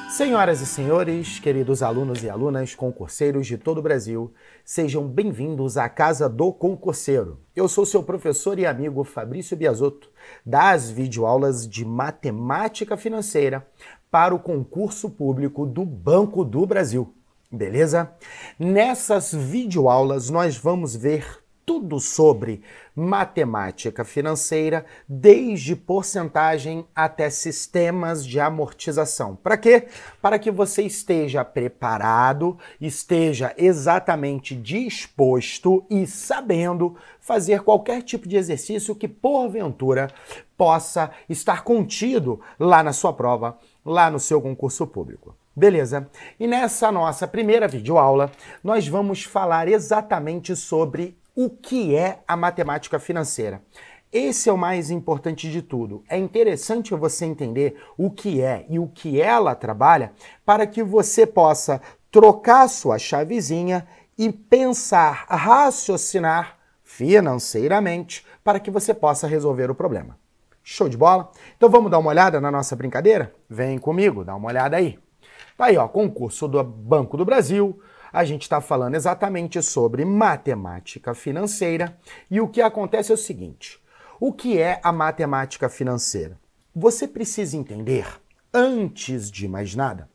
Senhoras e senhores, queridos alunos e alunas, concurseiros de todo o Brasil, sejam bem-vindos à Casa do Concurseiro. Eu sou seu professor e amigo Fabrício Biasotto, das videoaulas de Matemática Financeira para o concurso público do Banco do Brasil. Beleza? Nessas videoaulas nós vamos ver tudo sobre matemática financeira, desde porcentagem até sistemas de amortização. Para quê? Para que você esteja preparado, esteja exatamente disposto e sabendo fazer qualquer tipo de exercício que, porventura, possa estar contido lá na sua prova, lá no seu concurso público. Beleza? E nessa nossa primeira videoaula, nós vamos falar exatamente sobre o que é a matemática financeira. Esse é o mais importante de tudo. É interessante você entender o que é e o que ela trabalha para que você possa trocar sua chavezinha e pensar, raciocinar financeiramente para que você possa resolver o problema. Show de bola? Então vamos dar uma olhada na nossa brincadeira? Vem comigo, dá uma olhada aí. Aí, ó, concurso do Banco do Brasil. A gente está falando exatamente sobre matemática financeira e o que acontece é o seguinte: o que é a matemática financeira? Você precisa entender, antes de mais nada,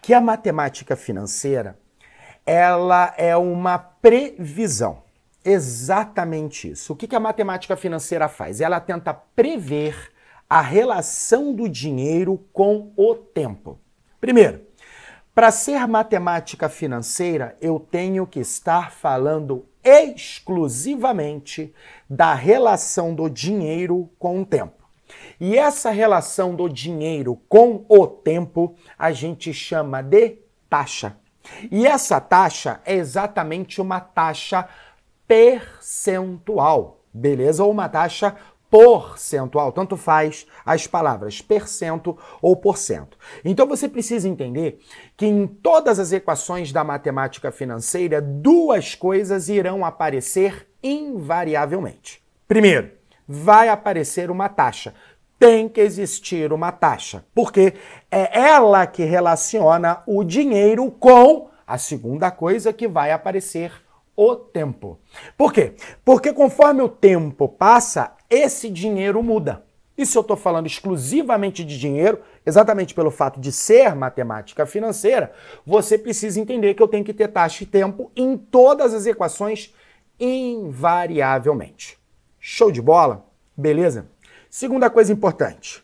que a matemática financeira ela é uma previsão. Exatamente isso. O que a matemática financeira faz? Ela tenta prever a relação do dinheiro com o tempo. Primeiro, para ser matemática financeira, eu tenho que estar falando exclusivamente da relação do dinheiro com o tempo. E essa relação do dinheiro com o tempo a gente chama de taxa. E essa taxa é exatamente uma taxa percentual, beleza? Ou uma taxa percentual, tanto faz as palavras percento ou porcento. Então você precisa entender que em todas as equações da matemática financeira, duas coisas irão aparecer invariavelmente. Primeiro, vai aparecer uma taxa. Tem que existir uma taxa, porque é ela que relaciona o dinheiro com a segunda coisa que vai aparecer, o tempo. Por quê? Porque conforme o tempo passa, esse dinheiro muda. E se eu estou falando exclusivamente de dinheiro, exatamente pelo fato de ser matemática financeira, você precisa entender que eu tenho que ter taxa e tempo em todas as equações invariavelmente. Show de bola? Beleza? Segunda coisa importante.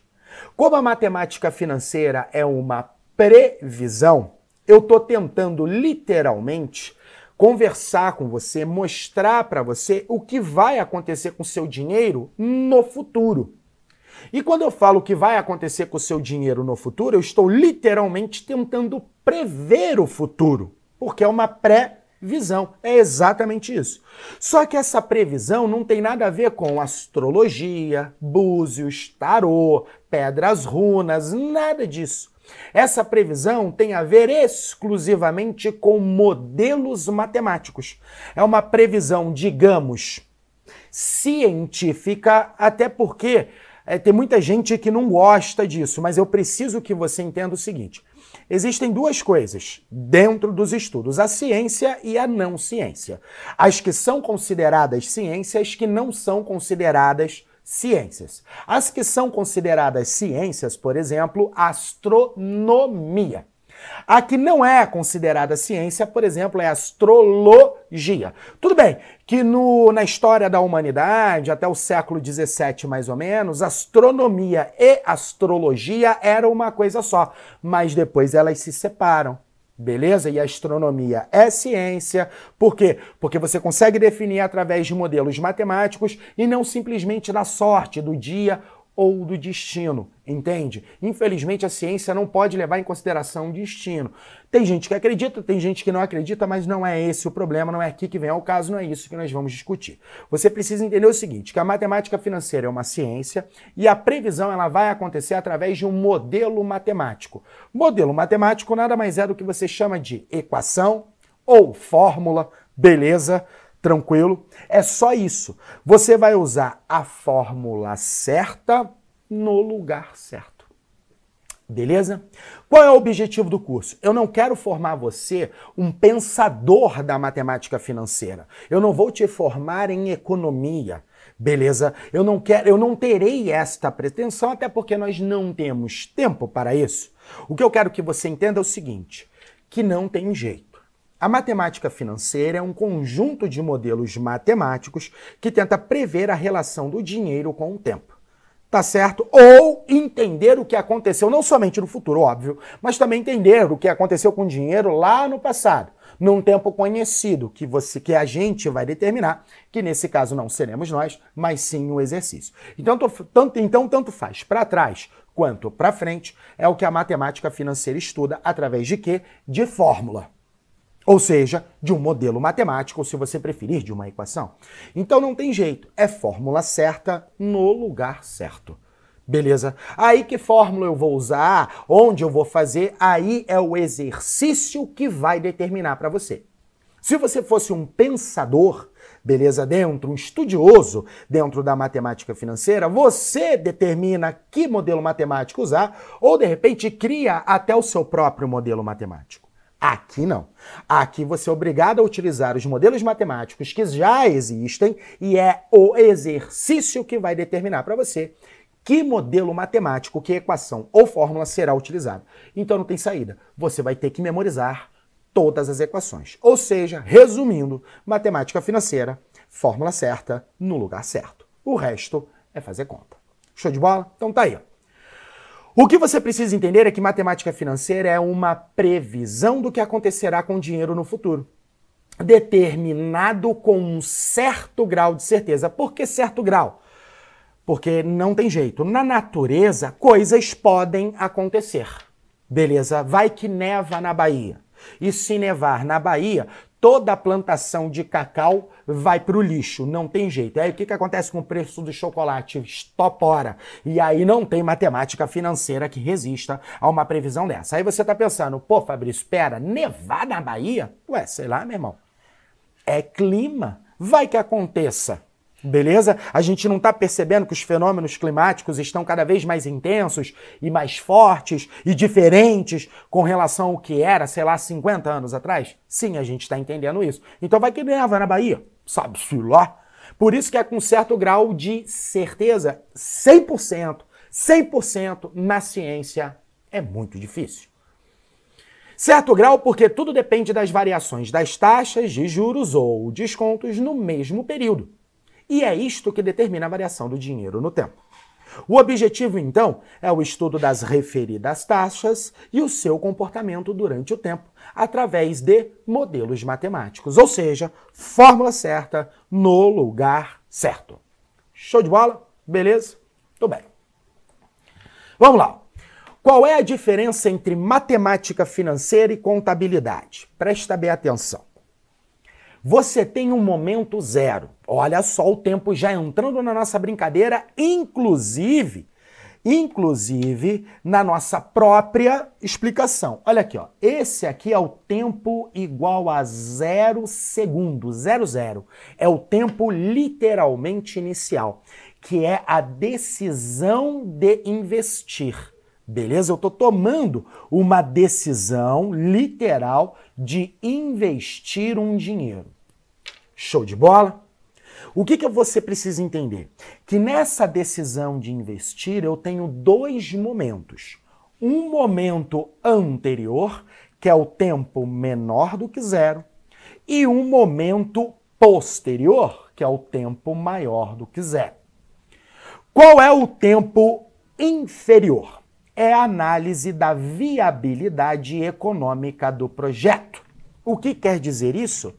Como a matemática financeira é uma previsão, eu estou tentando literalmente conversar com você, mostrar para você o que vai acontecer com o seu dinheiro no futuro. E quando eu falo que vai acontecer com o seu dinheiro no futuro, eu estou literalmente tentando prever o futuro, porque é uma previsão. É exatamente isso. Só que essa previsão não tem nada a ver com astrologia, búzios, tarô, pedras runas, nada disso. Essa previsão tem a ver exclusivamente com modelos matemáticos. É uma previsão, digamos, científica, até porque tem muita gente que não gosta disso, mas eu preciso que você entenda o seguinte: existem duas coisas dentro dos estudos, a ciência e a não ciência. As que são consideradas ciências, que não são consideradas ciências. As que são consideradas ciências, por exemplo, astronomia. A que não é considerada ciência, por exemplo, é astrologia. Tudo bem que na história da humanidade, até o século XVII mais ou menos, astronomia e astrologia eram uma coisa só, mas depois elas se separam. Beleza? E a astronomia é ciência. Por quê? Porque você consegue definir através de modelos matemáticos e não simplesmente da sorte, do dia ou do destino, entende? Infelizmente, a ciência não pode levar em consideração o destino. Tem gente que acredita, tem gente que não acredita, mas não é esse o problema, não é aqui que vem ao caso, não é isso que nós vamos discutir. Você precisa entender o seguinte, que a matemática financeira é uma ciência e a previsão ela vai acontecer através de um modelo matemático. Modelo matemático nada mais é do que você chama de equação ou fórmula, beleza? Tranquilo? É só isso. Você vai usar a fórmula certa no lugar certo. Beleza? Qual é o objetivo do curso? Eu não quero formar você um pensador da matemática financeira. Eu não vou te formar em economia. Beleza? Eu não terei esta pretensão, até porque nós não temos tempo para isso. O que eu quero que você entenda é o seguinte, que não tem jeito. A matemática financeira é um conjunto de modelos matemáticos que tenta prever a relação do dinheiro com o tempo. Tá certo? Ou entender o que aconteceu, não somente no futuro, óbvio, mas também entender o que aconteceu com o dinheiro lá no passado, num tempo conhecido, que a gente vai determinar, que nesse caso não seremos nós, mas sim o exercício. Então, tanto faz para trás quanto para frente, é o que a matemática financeira estuda através de quê? De fórmula. Ou seja, de um modelo matemático, ou se você preferir, de uma equação. Então não tem jeito, é fórmula certa no lugar certo. Beleza? Aí que fórmula eu vou usar, onde eu vou fazer, aí é o exercício que vai determinar para você. Se você fosse um pensador, beleza, um estudioso dentro da matemática financeira, você determina que modelo matemático usar, ou de repente cria até o seu próprio modelo matemático. Aqui não. Aqui você é obrigado a utilizar os modelos matemáticos que já existem e é o exercício que vai determinar para você que modelo matemático, que equação ou fórmula será utilizado. Então não tem saída. Você vai ter que memorizar todas as equações. Ou seja, resumindo, matemática financeira, fórmula certa no lugar certo. O resto é fazer conta. Show de bola? Então tá aí, ó. O que você precisa entender é que matemática financeira é uma previsão do que acontecerá com o dinheiro no futuro, determinado com um certo grau de certeza. Por que certo grau? Porque não tem jeito. Na natureza, coisas podem acontecer. Beleza? Vai que neva na Bahia. E se nevar na Bahia, toda a plantação de cacau vai para o lixo, não tem jeito. Aí o que acontece com o preço do chocolate? Estopora. E aí não tem matemática financeira que resista a uma previsão dessa. Aí você está pensando, pô, Fabrício, espera, nevar na Bahia? Ué, sei lá, meu irmão. É clima. Vai que aconteça. Beleza? A gente não está percebendo que os fenômenos climáticos estão cada vez mais intensos e mais fortes e diferentes com relação ao que era, sei lá, 50 anos atrás? Sim, a gente está entendendo isso. Então vai que neva na Bahia, sabe-se lá. Por isso que é com certo grau de certeza, 100% na ciência é muito difícil. Certo grau porque tudo depende das variações das taxas de juros ou descontos no mesmo período. E é isto que determina a variação do dinheiro no tempo. O objetivo, então, é o estudo das referidas taxas e o seu comportamento durante o tempo, através de modelos matemáticos, ou seja, fórmula certa no lugar certo. Show de bola? Beleza? Tudo bem. Vamos lá. Qual é a diferença entre matemática financeira e contabilidade? Presta bem atenção. Você tem um momento zero. Olha só o tempo já entrando na nossa brincadeira, inclusive na nossa própria explicação. Olha aqui, ó. Esse aqui é o tempo igual a 0 segundos, 00. É o tempo literalmente inicial, que é a decisão de investir. Beleza? Eu estou tomando uma decisão literal de investir um dinheiro. Show de bola? O que você precisa entender? Que nessa decisão de investir eu tenho dois momentos. Um momento anterior, que é o tempo menor do que zero, e um momento posterior, que é o tempo maior do que zero. Qual é o tempo inferior? É a análise da viabilidade econômica do projeto. O que quer dizer isso?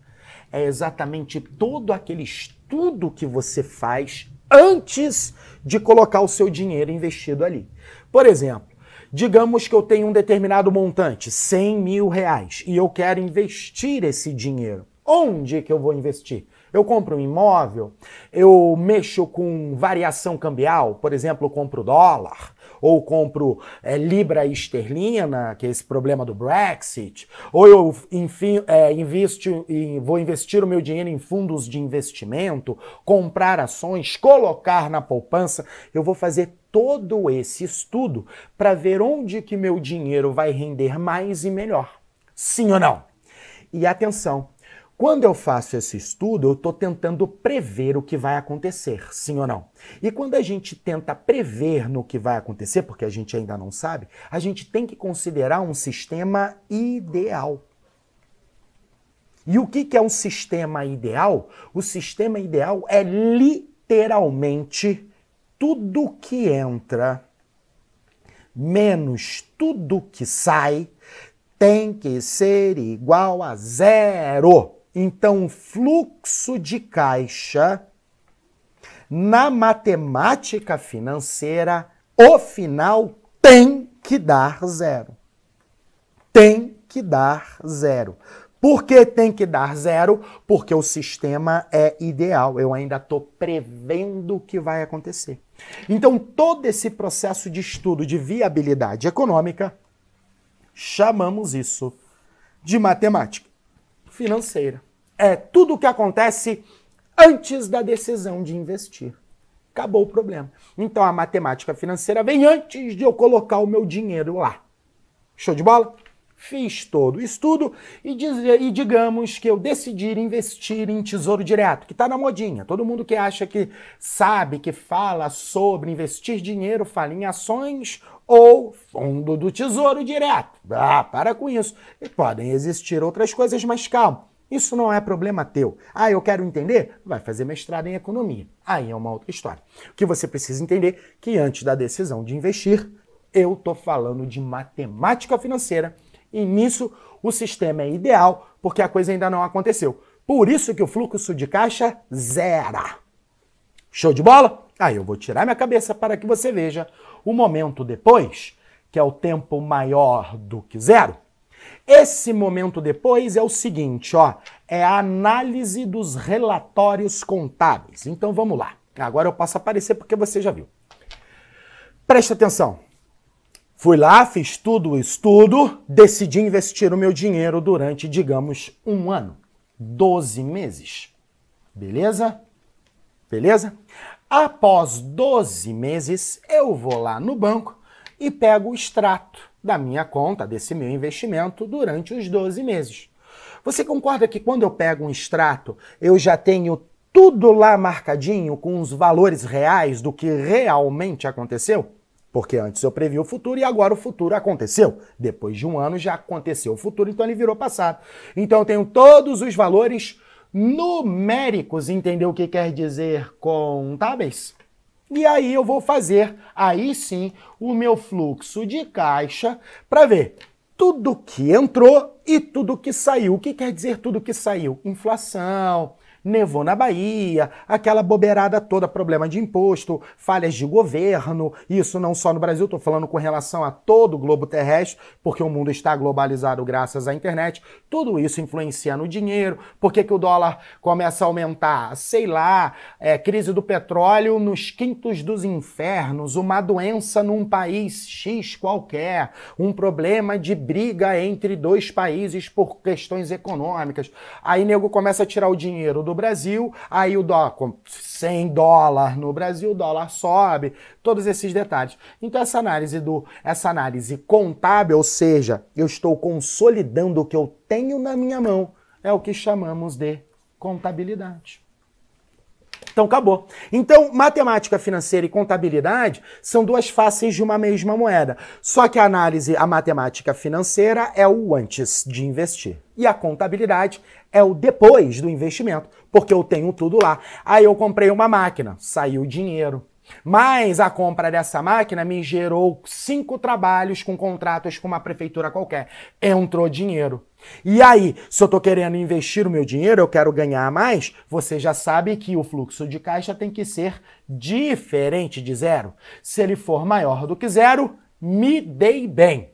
É exatamente todo aquele estudo que você faz antes de colocar o seu dinheiro investido ali. Por exemplo, digamos que eu tenho um determinado montante, 100 mil reais, e eu quero investir esse dinheiro. Onde que eu vou investir? Eu compro um imóvel, eu mexo com variação cambial, por exemplo, eu compro dólar, ou compro libra esterlina, que é esse problema do Brexit, ou eu vou investir o meu dinheiro em fundos de investimento, comprar ações, colocar na poupança, eu vou fazer todo esse estudo para ver onde que meu dinheiro vai render mais e melhor. Sim ou não? E atenção, quando eu faço esse estudo, eu estou tentando prever o que vai acontecer, sim ou não? E quando a gente tenta prever no que vai acontecer, porque a gente ainda não sabe, a gente tem que considerar um sistema ideal. E o que é um sistema ideal? O sistema ideal é literalmente tudo que entra menos tudo que sai tem que ser igual a zero. Então, o fluxo de caixa na matemática financeira, o final tem que dar zero. Tem que dar zero. Por que tem que dar zero? Porque o sistema é ideal. Eu ainda estou prevendo o que vai acontecer. Então, todo esse processo de estudo de viabilidade econômica, chamamos isso de matemática financeira. É tudo o que acontece antes da decisão de investir. Acabou o problema. Então, a matemática financeira vem antes de eu colocar o meu dinheiro lá. Show de bola? Fiz todo o estudo e digamos que eu decidi investir em tesouro direto, que está na modinha. Todo mundo que acha que sabe, que fala sobre investir dinheiro, fala em ações ou fundo do tesouro direto. Ah, para com isso. E podem existir outras coisas, mas calma. Isso não é problema teu. Ah, eu quero entender? Vai fazer mestrado em economia. Aí é uma outra história. O que você precisa entender é que antes da decisão de investir, eu estou falando de matemática financeira. E nisso o sistema é ideal, porque a coisa ainda não aconteceu. Por isso que o fluxo de caixa zera. Show de bola? Aí eu vou tirar minha cabeça para que você veja o momento depois, que é o tempo maior do que zero. Esse momento depois é o seguinte, ó, é a análise dos relatórios contábeis. Então vamos lá. Agora eu posso aparecer porque você já viu. Presta atenção. Fui lá, fiz tudo o estudo, decidi investir o meu dinheiro durante, digamos, 1 ano, 12 meses. Beleza? Beleza? Após 12 meses, eu vou lá no banco e pego o extrato da minha conta, desse meu investimento, durante os 12 meses. Você concorda que quando eu pego um extrato, eu já tenho tudo lá marcadinho com os valores reais do que realmente aconteceu? Porque antes eu previ o futuro e agora o futuro aconteceu. Depois de 1 ano já aconteceu o futuro, então ele virou passado. Então eu tenho todos os valores numéricos, entendeu o que quer dizer contábeis? E aí eu vou fazer, aí sim, o meu fluxo de caixa para ver tudo que entrou e tudo que saiu. O que quer dizer tudo que saiu? Inflação, nevou na Bahia, aquela bobeirada toda, problema de imposto, falhas de governo, isso não só no Brasil, estou falando com relação a todo o globo terrestre, porque o mundo está globalizado graças à internet, tudo isso influencia no dinheiro, por que o dólar começa a aumentar? Sei lá, crise do petróleo nos quintos dos infernos, uma doença num país X qualquer, um problema de briga entre 2 países por questões econômicas, aí nego começa a tirar o dinheiro do Brasil, aí o dólar, com 100 dólares no Brasil, o dólar sobe, todos esses detalhes. Então essa análise contábil, ou seja, eu estou consolidando o que eu tenho na minha mão, é o que chamamos de contabilidade. Então acabou. Então matemática financeira e contabilidade são 2 faces de uma mesma moeda. Só que a matemática financeira é o antes de investir. E a contabilidade é o depois do investimento, porque eu tenho tudo lá. Aí eu comprei uma máquina, saiu dinheiro. Mas a compra dessa máquina me gerou 5 trabalhos com contratos com uma prefeitura qualquer. Entrou dinheiro. E aí, se eu estou querendo investir o meu dinheiro, eu quero ganhar mais, você já sabe que o fluxo de caixa tem que ser diferente de zero. Se ele for maior do que zero, me dei bem.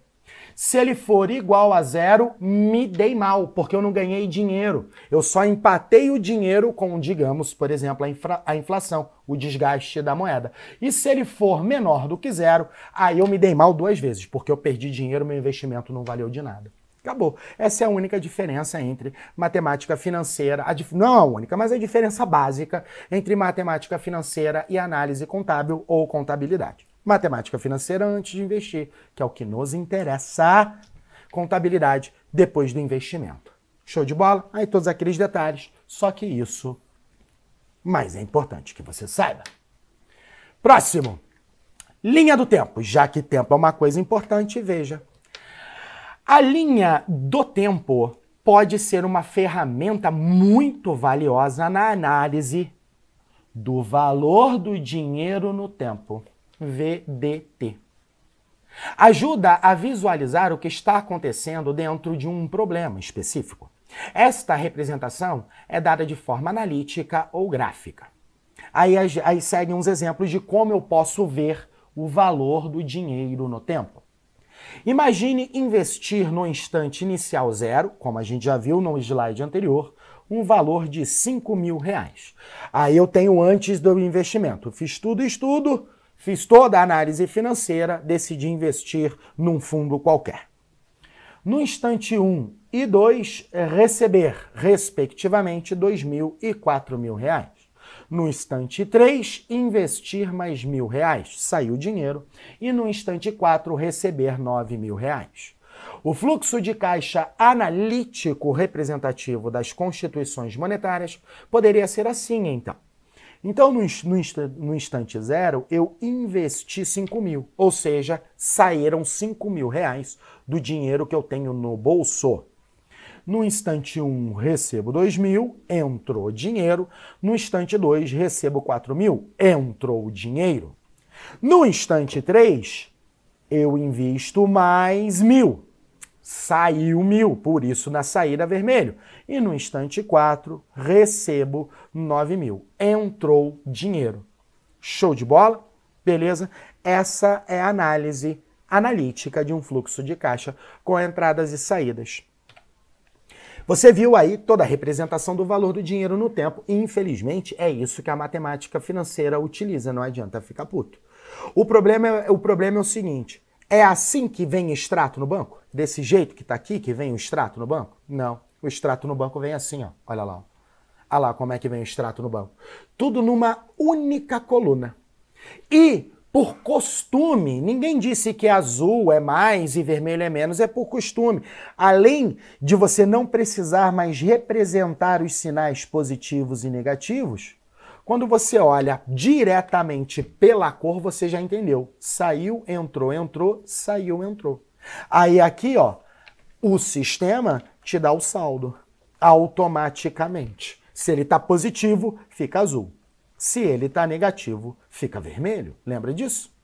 Se ele for igual a zero, me dei mal, porque eu não ganhei dinheiro. Eu só empatei o dinheiro com, digamos, por exemplo, a inflação, o desgaste da moeda. E se ele for menor do que zero, aí eu me dei mal duas vezes, porque eu perdi dinheiro, meu investimento não valeu de nada. Acabou. Essa é a única diferença entre matemática financeira, não a única, mas a diferença básica entre matemática financeira e análise contábil ou contabilidade. Matemática financeira antes de investir, que é o que nos interessa. Contabilidade depois do investimento. Show de bola? Aí todos aqueles detalhes, só que isso, mas é importante que você saiba. Próximo. Linha do tempo. Já que tempo é uma coisa importante, veja. A linha do tempo pode ser uma ferramenta muito valiosa na análise do valor do dinheiro no tempo. VDT. Ajuda a visualizar o que está acontecendo dentro de um problema específico. Esta representação é dada de forma analítica ou gráfica. Aí seguem uns exemplos de como eu posso ver o valor do dinheiro no tempo. Imagine investir no instante inicial zero, como a gente já viu no slide anterior, um valor de R$5.000. Aí eu tenho antes do investimento. Fiz tudo estudo, fiz toda a análise financeira, decidi investir num fundo qualquer. No instante 1 e 2, receber, respectivamente, R$2.000 e R$4.000. No instante 3, investir mais R$1.000, saiu o dinheiro. E no instante 4, receber R$9.000. O fluxo de caixa analítico representativo das constituições monetárias poderia ser assim, então. Então, no instante 0, eu investi R$5.000, ou seja, saíram R$5.000 do dinheiro que eu tenho no bolso. No instante 1, recebo R$2.000, entrou dinheiro. No instante 2, recebo R$4.000, entrou dinheiro. No instante 3, eu invisto mais R$1.000, saiu R$1.000, por isso na saída vermelho. E no instante 4, recebo R$9.000, entrou dinheiro. Show de bola? Beleza? Essa é a análise analítica de um fluxo de caixa com entradas e saídas. Você viu aí toda a representação do valor do dinheiro no tempo e, infelizmente, é isso que a matemática financeira utiliza, não adianta ficar puto. O problema é o seguinte, é assim que vem extrato no banco? Desse jeito que está aqui, que vem o extrato no banco? Não, o extrato no banco vem assim, ó. Olha lá. Ó. Olha lá como é que vem o extrato no banco. Tudo numa única coluna. E, por costume, ninguém disse que azul é mais e vermelho é menos, é por costume. Além de você não precisar mais representar os sinais positivos e negativos, quando você olha diretamente pela cor, você já entendeu. Saiu, entrou, saiu, entrou. Aí aqui, ó, o sistema te dá o saldo automaticamente. Se ele está positivo, fica azul. Se ele está negativo, fica vermelho. Lembra disso?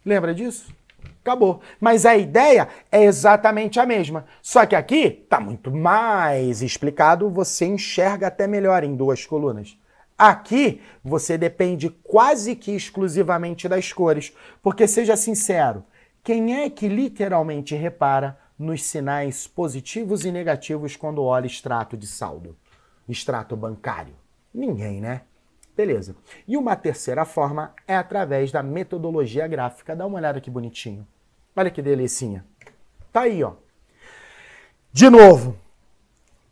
Lembra disso? Acabou. Mas a ideia é exatamente a mesma. Só que aqui está muito mais explicado, você enxerga até melhor em duas colunas. Aqui você depende quase que exclusivamente das cores. Porque, seja sincero, quem é que literalmente repara nos sinais positivos e negativos quando olha extrato de saldo? Extrato bancário? Ninguém, né? Beleza. E uma terceira forma é através da metodologia gráfica. Dá uma olhada que bonitinho. Olha que delicinha. Tá aí, ó. De novo,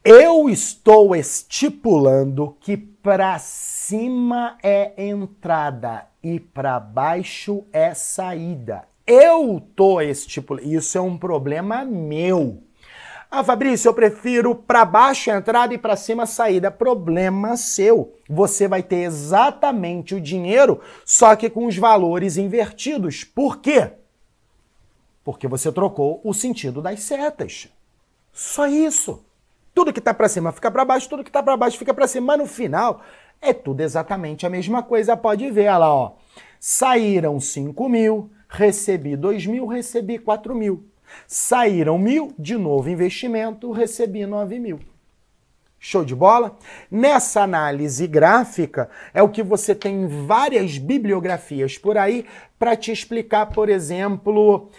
eu estou estipulando que para cima é entrada e para baixo é saída. Eu tô estipulando. Isso é um problema meu. Ah, Fabrício, eu prefiro para baixo a entrada e para cima a saída. Problema seu. Você vai ter exatamente o dinheiro, só que com os valores invertidos. Por quê? Porque você trocou o sentido das setas. Só isso. Tudo que está para cima fica para baixo, tudo que está para baixo fica para cima. Mas no final é tudo exatamente a mesma coisa. Pode ver, olha lá, ó. Saíram 5.000, recebi 2.000, recebi 4.000. Saíram 1.000, de novo investimento, recebi 9.000. Show de bola? Nessa análise gráfica é o que você tem em várias bibliografias por aí para te explicar, por exemplo,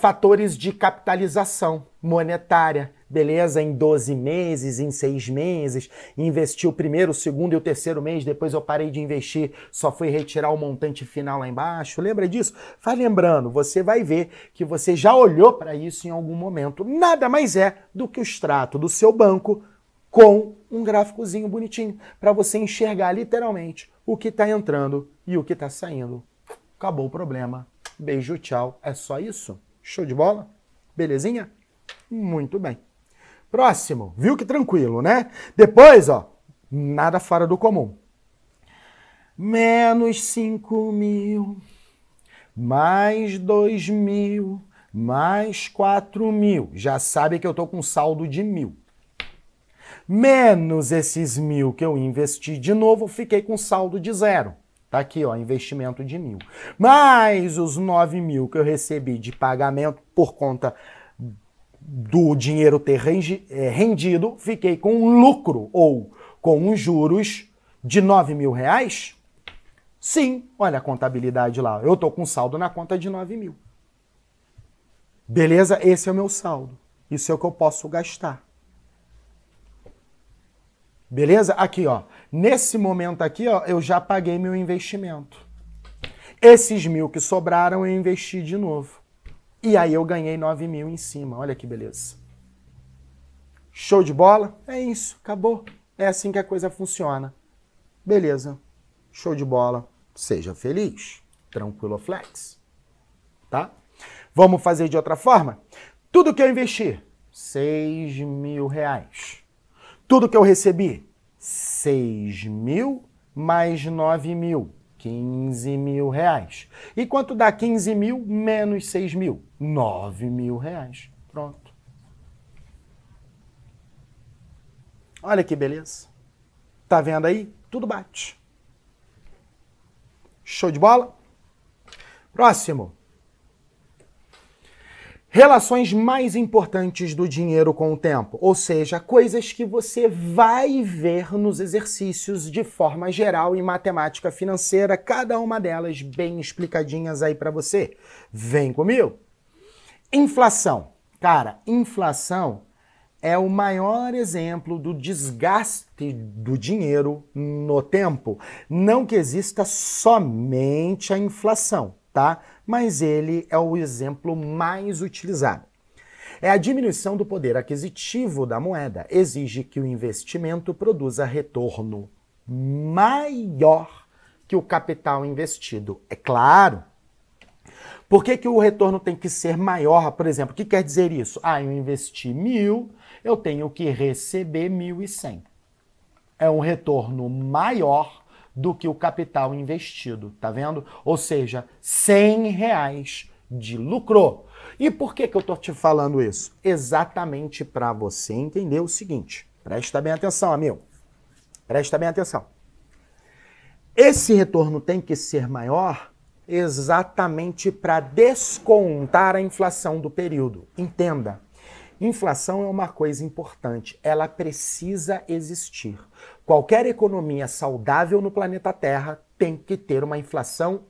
fatores de capitalização monetária, beleza? Em 12 meses, em 6 meses, investi o primeiro, o segundo e o terceiro mês, depois eu parei de investir, só fui retirar o montante final lá embaixo. Lembra disso? Vai lembrando, você vai ver que você já olhou para isso em algum momento. Nada mais é do que o extrato do seu banco com um gráficozinho bonitinho, para você enxergar literalmente o que está entrando e o que está saindo. Acabou o problema. Beijo, tchau. É só isso? Show de bola? Belezinha? Muito bem. Próximo. Viu que tranquilo, né? Depois, ó, nada fora do comum. Menos 5.000, mais 2.000, mais 4.000. Já sabe que eu tô com saldo de 1.000. Menos esses 1.000 que eu investi de novo, fiquei com saldo de 0. Tá aqui, ó, investimento de 1.000. Mais os 9.000 que eu recebi de pagamento por conta do dinheiro ter rendido, fiquei com um lucro ou com uns juros de 9.000 reais? Sim, olha a contabilidade lá. Eu tô com saldo na conta de 9.000. Beleza? Esse é o meu saldo. Isso é o que eu posso gastar. Beleza? Aqui, ó. Nesse momento aqui, ó, eu já paguei meu investimento. Esses 1.000 que sobraram, eu investi de novo. E aí eu ganhei 9.000 em cima. Olha que beleza. Show de bola? É isso. Acabou. É assim que a coisa funciona. Beleza. Show de bola. Seja feliz. Tranquilo flex. Tá? Vamos fazer de outra forma? Tudo que eu investi, 6.000 reais. Tudo que eu recebi, 6.000 mais 9.000, 15.000 reais. E quanto dá 15.000 menos 6.000? 9.000 reais. Pronto. Olha que beleza. Tá vendo aí? Tudo bate. Show de bola? Próximo. Relações mais importantes do dinheiro com o tempo, ou seja, coisas que você vai ver nos exercícios de forma geral em matemática financeira, cada uma delas bem explicadinhas aí para você. Vem comigo? Inflação. Cara, inflação é o maior exemplo do desgaste do dinheiro no tempo. Não que exista somente a inflação, tá? Mas ele é o exemplo mais utilizado. É a diminuição do poder aquisitivo da moeda. Exige que o investimento produza retorno maior que o capital investido. É claro. Por que o retorno tem que ser maior? Por exemplo, o que quer dizer isso? Eu investi 1.000, eu tenho que receber 1.100. É um retorno maior do que o capital investido, tá vendo? Ou seja, 100 reais de lucro. E por que eu tô te falando isso? Exatamente para você entender o seguinte. Presta bem atenção, amigo. Presta bem atenção. Esse retorno tem que ser maior exatamente para descontar a inflação do período. Entenda. Inflação é uma coisa importante, ela precisa existir. Qualquer economia saudável no planeta Terra tem que ter uma inflação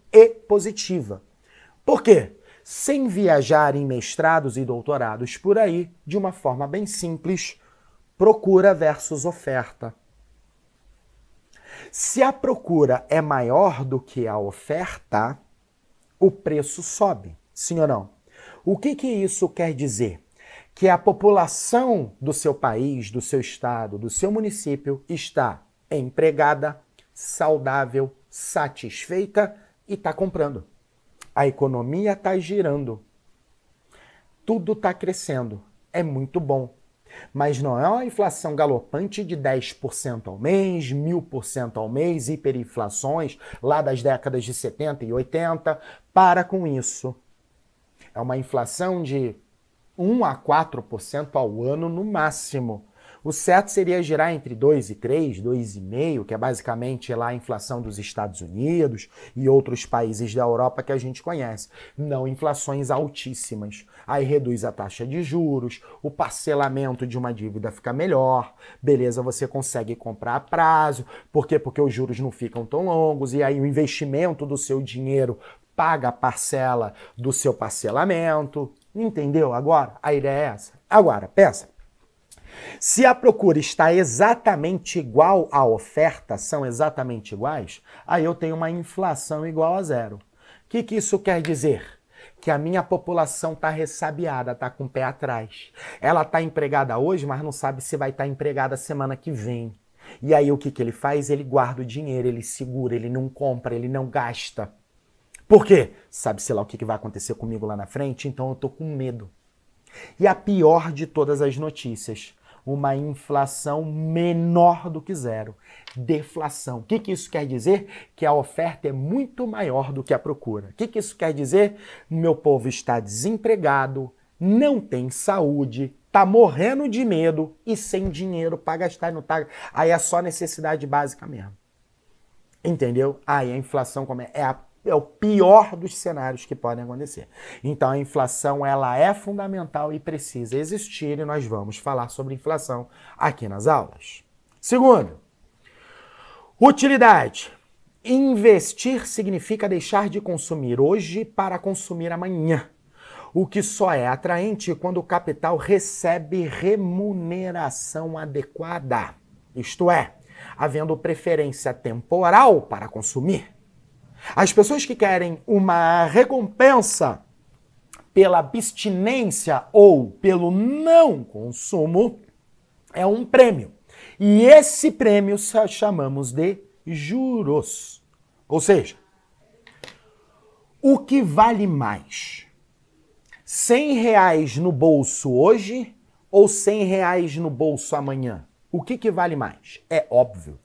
positiva. Por quê? Sem viajar em mestrados e doutorados por aí, de uma forma bem simples, procura versus oferta. Se a procura é maior do que a oferta, o preço sobe, sim ou não? O que isso quer dizer? Que a população do seu país, do seu estado, do seu município está empregada, saudável, satisfeita e está comprando. A economia está girando. Tudo está crescendo. É muito bom. Mas não é uma inflação galopante de 10% ao mês, 1.000% ao mês, hiperinflações lá das décadas de 70 e 80. Para com isso. É uma inflação de 1 a 4% ao ano no máximo. O certo seria girar entre 2,3, 2,5, que é basicamente lá a inflação dos Estados Unidos e outros países da Europa que a gente conhece. Não inflações altíssimas. Aí reduz a taxa de juros, o parcelamento de uma dívida fica melhor, beleza, você consegue comprar a prazo. Por quê? Porque os juros não ficam tão longos e aí o investimento do seu dinheiro paga a parcela do seu parcelamento. Entendeu agora? A ideia é essa. Agora, pensa. Se a procura está exatamente igual à oferta, são exatamente iguais, aí eu tenho uma inflação igual a zero. O que isso quer dizer? Que a minha população está ressabiada, está com o pé atrás. Ela está empregada hoje, mas não sabe se vai estar empregada semana que vem. E aí o que ele faz? Ele guarda o dinheiro, ele segura, ele não compra, ele não gasta. Por quê? Sabe, sei lá, o que vai acontecer comigo lá na frente? Então eu tô com medo. E a pior de todas as notícias, uma inflação menor do que zero. Deflação. O que isso quer dizer? Que a oferta é muito maior do que a procura. O que isso quer dizer? Meu povo está desempregado, não tem saúde, tá morrendo de medo e sem dinheiro para gastar e não tá. Aí é só necessidade básica mesmo. Entendeu? Aí a inflação é o pior dos cenários que podem acontecer. Então a inflação ela é fundamental e precisa existir e nós vamos falar sobre inflação aqui nas aulas. Segundo, utilidade. Investir significa deixar de consumir hoje para consumir amanhã. O que só é atraente quando o capital recebe remuneração adequada. Isto é, havendo preferência temporal para consumir. As pessoas que querem uma recompensa pela abstinência ou pelo não consumo é um prêmio. E esse prêmio chamamos de juros. Ou seja, o que vale mais? R$100 no bolso hoje ou R$100 no bolso amanhã? O que vale mais? É óbvio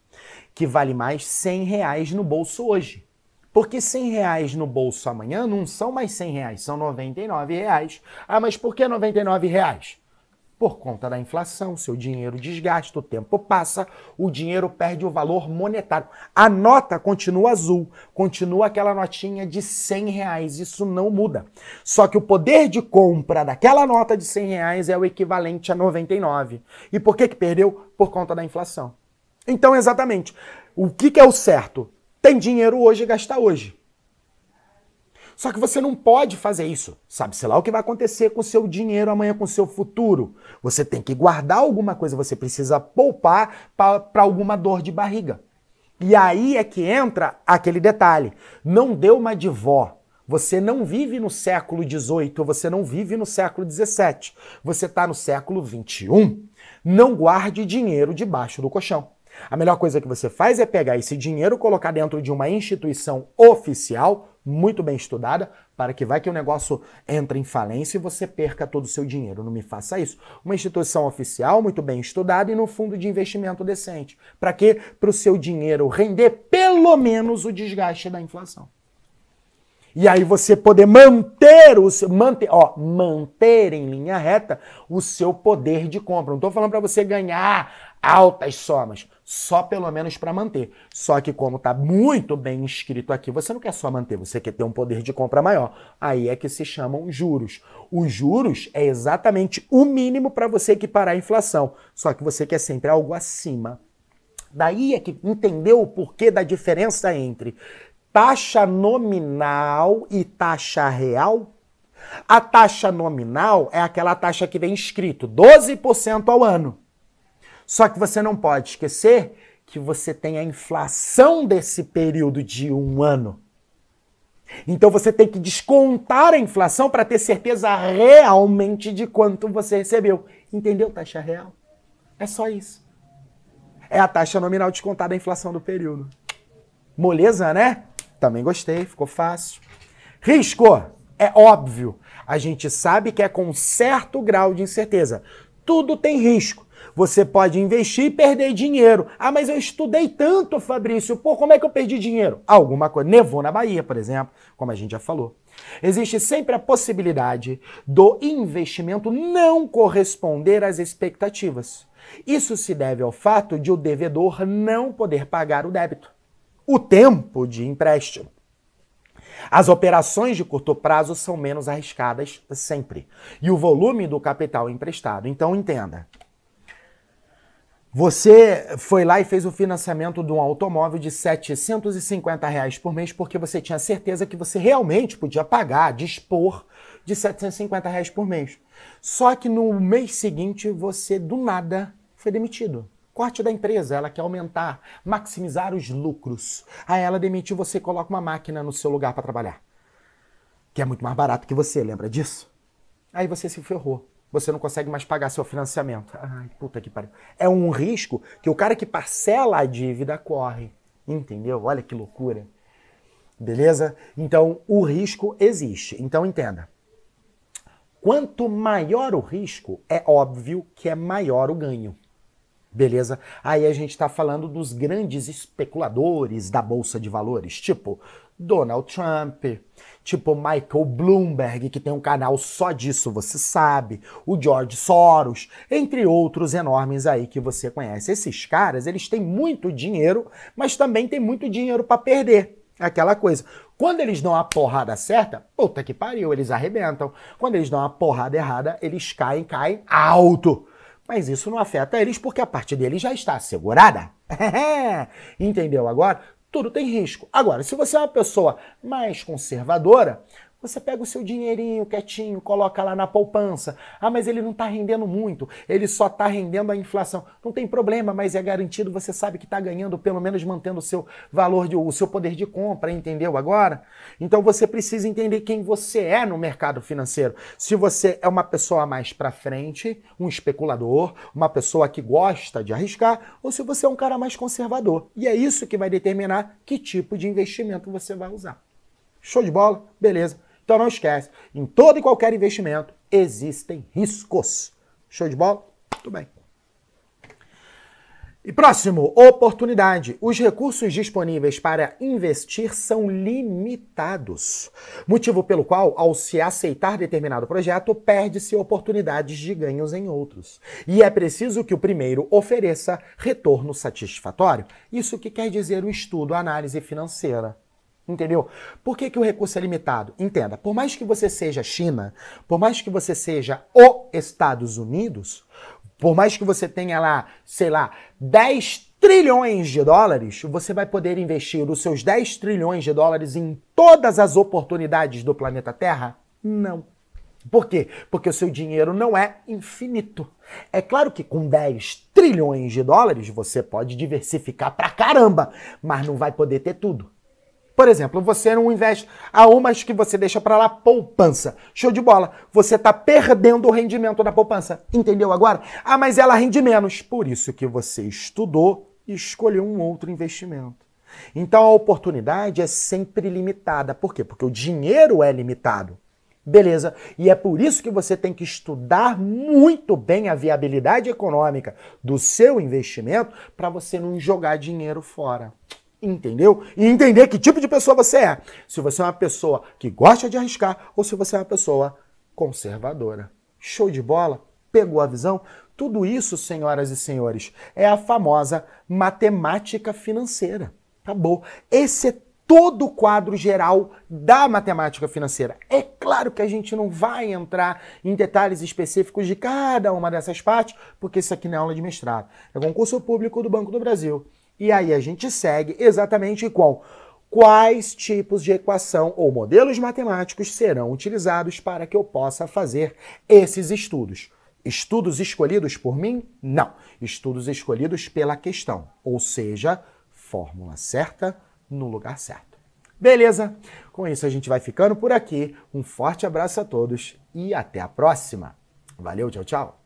que vale mais R$100 no bolso hoje. Porque R$100 no bolso amanhã não são mais R$100, são R$99. Ah, mas por que R$99? Por conta da inflação, seu dinheiro desgasta, o tempo passa, o dinheiro perde o valor monetário. A nota continua azul, continua aquela notinha de R$100, isso não muda. Só que o poder de compra daquela nota de R$100 é o equivalente a 99. E por que perdeu? Por conta da inflação. Então, exatamente, o que é o certo? Tem dinheiro hoje e gasta hoje. Só que você não pode fazer isso. Sabe-se lá o que vai acontecer com o seu dinheiro amanhã, com o seu futuro. Você tem que guardar alguma coisa, você precisa poupar para alguma dor de barriga. E aí é que entra aquele detalhe. Não deu uma de vó. Você não vive no século XVIII, você não vive no século XVII. Você está no século XXI. Não guarde dinheiro debaixo do colchão. A melhor coisa que você faz é pegar esse dinheiro, colocar dentro de uma instituição oficial, muito bem estudada, para que vai que o negócio entre em falência e você perca todo o seu dinheiro. Não me faça isso. Uma instituição oficial, muito bem estudada e no fundo de investimento decente. Para quê? Para o seu dinheiro render pelo menos o desgaste da inflação. E aí você poder manter em linha reta o seu poder de compra. Não estou falando para você ganhar altas somas, só pelo menos para manter. Só que como está muito bem escrito aqui, você não quer só manter, você quer ter um poder de compra maior. Aí é que se chamam juros. Os juros é exatamente o mínimo para você equiparar a inflação, só que você quer sempre algo acima. Daí é que entendeu o porquê da diferença entre taxa nominal e taxa real? A taxa nominal é aquela taxa que vem escrito 12% ao ano. Só que você não pode esquecer que você tem a inflação desse período de um ano. Então você tem que descontar a inflação para ter certeza realmente de quanto você recebeu. Entendeu? Taxa real. É só isso. É a taxa nominal descontada da inflação do período. Moleza, né? Também gostei, ficou fácil. Risco, é óbvio. A gente sabe que é com certo grau de incerteza. Tudo tem risco. Você pode investir e perder dinheiro. Ah, mas eu estudei tanto, Fabrício. Pô, como é que eu perdi dinheiro? Alguma coisa. Nevou na Bahia, por exemplo, como a gente já falou. Existe sempre a possibilidade do investimento não corresponder às expectativas. Isso se deve ao fato de o devedor não poder pagar o débito, o tempo de empréstimo. As operações de curto prazo são menos arriscadas sempre. E o volume do capital emprestado. Então, entenda. Você foi lá e fez o financiamento de um automóvel de R$ 750 por mês porque você tinha certeza que você realmente podia pagar, dispor de R$ 750 por mês. Só que no mês seguinte você, do nada, foi demitido. Corte da empresa, ela quer aumentar, maximizar os lucros. Aí ela demitiu, você coloca uma máquina no seu lugar para trabalhar. Que é muito mais barato que você, lembra disso? Aí você se ferrou. Você não consegue mais pagar seu financiamento. Ai, puta que pariu. É um risco que o cara que parcela a dívida corre. Entendeu? Olha que loucura. Beleza? Então, o risco existe. Então, entenda. Quanto maior o risco, é óbvio que é maior o ganho. Beleza? Aí a gente está falando dos grandes especuladores da Bolsa de Valores, tipo Donald Trump, tipo Michael Bloomberg, que tem um canal só disso, você sabe, o George Soros, entre outros enormes aí que você conhece. Esses caras, eles têm muito dinheiro, mas também têm muito dinheiro para perder. Aquela coisa. Quando eles dão a porrada certa, puta que pariu, eles arrebentam. Quando eles dão a porrada errada, eles caem alto. Mas isso não afeta eles porque a parte deles já está assegurada. Entendeu agora? Tudo tem risco. Agora, se você é uma pessoa mais conservadora, você pega o seu dinheirinho quietinho, coloca lá na poupança. Ah, mas ele não está rendendo muito, ele só está rendendo a inflação. Não tem problema, mas é garantido, você sabe que está ganhando, pelo menos mantendo o seu valor, o seu poder de compra, entendeu agora? Então você precisa entender quem você é no mercado financeiro. Se você é uma pessoa mais para frente, um especulador, uma pessoa que gosta de arriscar, ou se você é um cara mais conservador. E é isso que vai determinar que tipo de investimento você vai usar. Show de bola? Beleza. Então não esquece, em todo e qualquer investimento existem riscos. Show de bola? Muito bem. E próximo, oportunidade. Os recursos disponíveis para investir são limitados. Motivo pelo qual, ao se aceitar determinado projeto, perde-se oportunidades de ganhos em outros. E é preciso que o primeiro ofereça retorno satisfatório. Isso que quer dizer o estudo, a análise financeira. Entendeu? Por que o recurso é limitado? Entenda, por mais que você seja China, por mais que você seja os Estados Unidos, por mais que você tenha lá, sei lá, 10 trilhões de dólares, você vai poder investir os seus 10 trilhões de dólares em todas as oportunidades do planeta Terra? Não. Por quê? Porque o seu dinheiro não é infinito. É claro que com 10 trilhões de dólares você pode diversificar pra caramba, mas não vai poder ter tudo. Por exemplo, você não investe a umas que você deixa para lá poupança. Show de bola. Você está perdendo o rendimento da poupança. Entendeu agora? Ah, mas ela rende menos. Por isso que você estudou e escolheu um outro investimento. Então a oportunidade é sempre limitada. Por quê? Porque o dinheiro é limitado. Beleza? E é por isso que você tem que estudar muito bem a viabilidade econômica do seu investimento para você não jogar dinheiro fora. Entendeu? E entender que tipo de pessoa você é. Se você é uma pessoa que gosta de arriscar ou se você é uma pessoa conservadora. Show de bola? Pegou a visão? Tudo isso, senhoras e senhores, é a famosa matemática financeira. Acabou. Esse é todo o quadro geral da matemática financeira. É claro que a gente não vai entrar em detalhes específicos de cada uma dessas partes, porque isso aqui não é aula de mestrado. É concurso público do Banco do Brasil. E aí a gente segue exatamente com quais tipos de equação ou modelos matemáticos serão utilizados para que eu possa fazer esses estudos. Estudos escolhidos por mim? Não. Estudos escolhidos pela questão. Ou seja, fórmula certa no lugar certo. Beleza? Com isso a gente vai ficando por aqui. Um forte abraço a todos e até a próxima. Valeu, tchau, tchau.